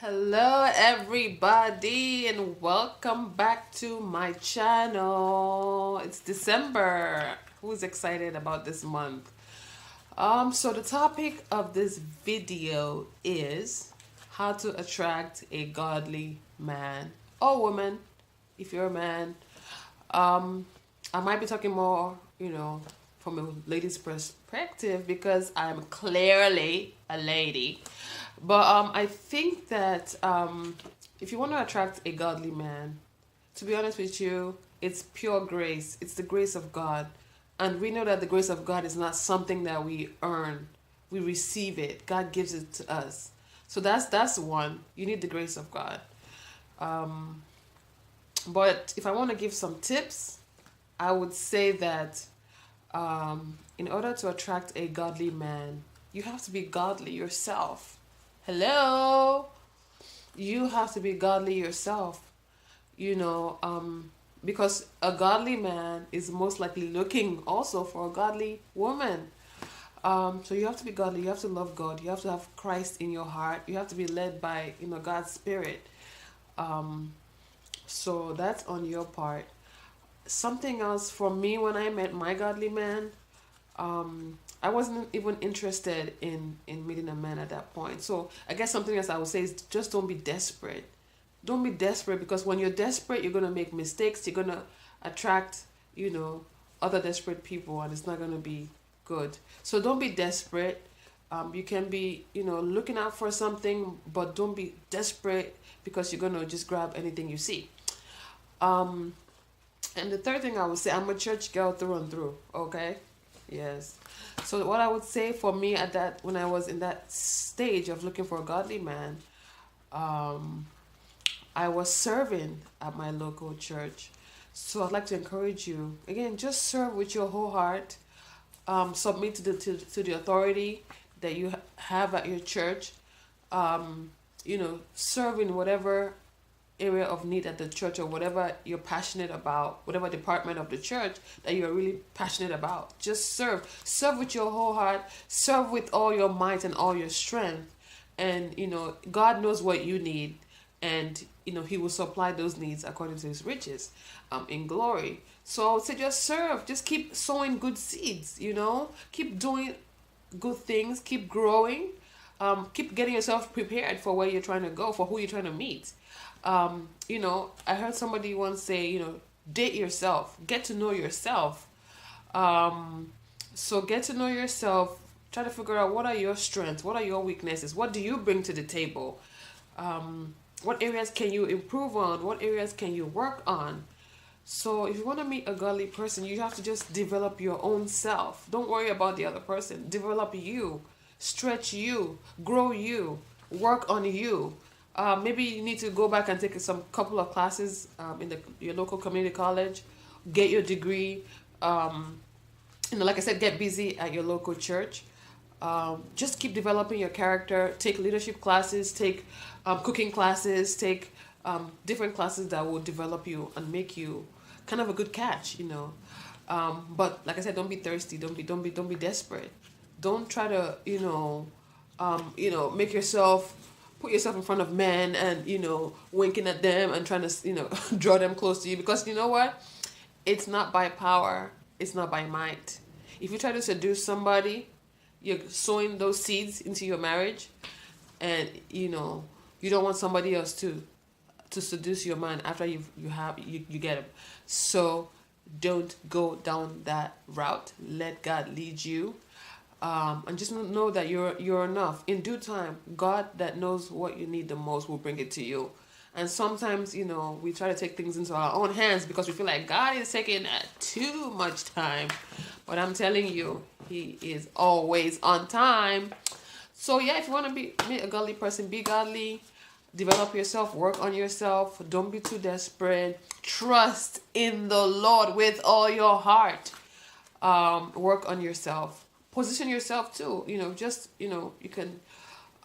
Hello, everybody, and welcome back to my channel. It's December. Who's excited about this month? So the topic of this video is how to attract a godly man or woman. If you're a man, um, I might be talking more, from a lady's perspective because I'm clearly a lady. But I think that if you want to attract a godly man, to be honest with you, it's pure grace. It's the grace of God. And we know that the grace of God is not something that we earn. We receive it. God gives it to us. So that's one. You need the grace of God. Um, but if I want to give some tips, I would say that in order to attract a godly man, you have to be godly yourself. Hello? You have to be godly yourself, you know, because a godly man is most likely looking also for a godly woman. So you have to be godly. You have to love God. You have to have Christ in your heart. You have to be led by, God's Spirit. Um, so that's on your part. Something else for me when I met my godly man, I wasn't even interested in meeting a man at that point. So I guess something else I would say is just don't be desperate. Don't be desperate because when you're desperate, you're gonna make mistakes. You're gonna attract, other desperate people, and it's not gonna be good. So don't be desperate. You can be, looking out for something, but don't be desperate because you're gonna just grab anything you see. Um, and the third thing I would say, I'm a church girl through and through. Okay, yes. So what I would say for me at that when I was in that stage of looking for a godly man, um, I was serving at my local church. So I'd like to encourage you again, just serve with your whole heart. Submit to the authority that you have at your church. Serve in whatever area of need at the church or whatever you're passionate about, whatever department of the church that you're really passionate about. Just serve with your whole heart, serve with all your might and all your strength. And God knows what you need, and he will supply those needs according to his riches in glory. So I would say just serve, just keep sowing good seeds, keep doing good things, keep growing, keep getting yourself prepared for where you're trying to go, for who you're trying to meet. I heard somebody once say, date yourself, get to know yourself. So get to know yourself, try to figure out what are your strengths, what are your weaknesses, what do you bring to the table, what areas can you improve on, what areas can you work on. So if you want to meet a godly person, you have to just develop your own self. Don't worry about the other person. Develop you, stretch you, grow you, work on you. Maybe you need to go back and take some couple of classes in your local community college, get your degree. Like I said, get busy at your local church. Just keep developing your character. Take leadership classes. Take cooking classes. Take different classes that will develop you and make you kind of a good catch. But like I said, don't be thirsty. Don't be desperate. Don't try to make yourself put yourself in front of men and winking at them and trying to draw them close to you, because you know what, it's not by power, it's not by might. If you try to seduce somebody, you're sowing those seeds into your marriage, and you don't want somebody else to seduce your man after you get him. So don't go down that route. Let God lead you. And just know that you're enough. In due time, God that knows what you need the most will bring it to you. And sometimes, we try to take things into our own hands because we feel like God is taking too much time. But I'm telling you, he is always on time. So yeah, if you want to meet a godly person, be godly. Develop yourself, work on yourself. Don't be too desperate. Trust in the Lord with all your heart. Work on yourself. Position yourself too. You can,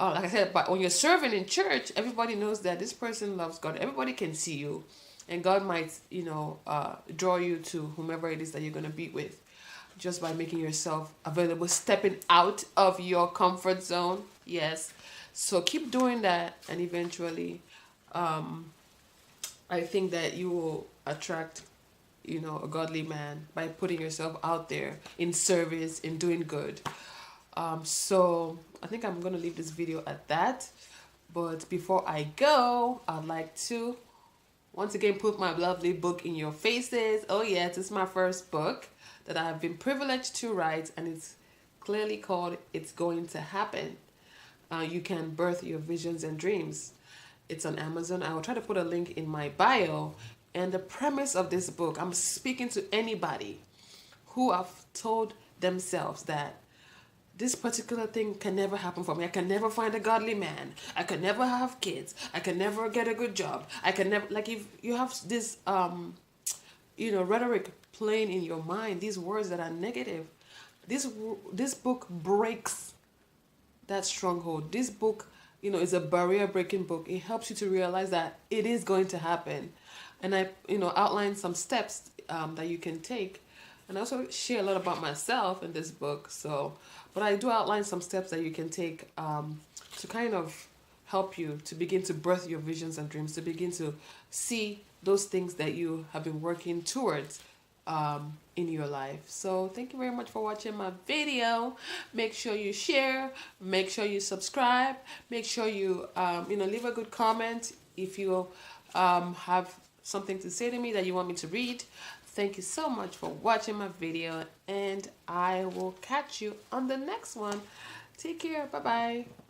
like I said, but when you're serving in church, everybody knows that this person loves God. Everybody can see you, and God might, draw you to whomever it is that you're gonna be with, just by making yourself available, stepping out of your comfort zone. Yes. So keep doing that, and eventually, I think that you will attract, a godly man by putting yourself out there in service, in doing good. So I think I'm gonna leave this video at that. But before I go, I'd like to once again put my lovely book in your faces. Oh yes, it's my first book that I have been privileged to write, and it's clearly called It's Going to Happen. You can birth your visions and dreams. It's on Amazon. I will try to put a link in my bio. And the premise of this book, I'm speaking to anybody who have told themselves that this particular thing can never happen for me. I can never find a godly man. I can never have kids. I can never get a good job. I can never, like, if you have this rhetoric playing in your mind, these words that are negative, this book breaks that stronghold. This book, is a barrier breaking book. It helps you to realize that it is going to happen. And I, outline some steps that you can take. And I also share a lot about myself in this book. But I do outline some steps that you can take to kind of help you to begin to birth your visions and dreams, to begin to see those things that you have been working towards in your life. So thank you very much for watching my video. Make sure you share, make sure you subscribe, make sure you leave a good comment if you have something to say to me that you want me to read. Thank you so much for watching my video, and I will catch you on the next one. Take care. Bye bye.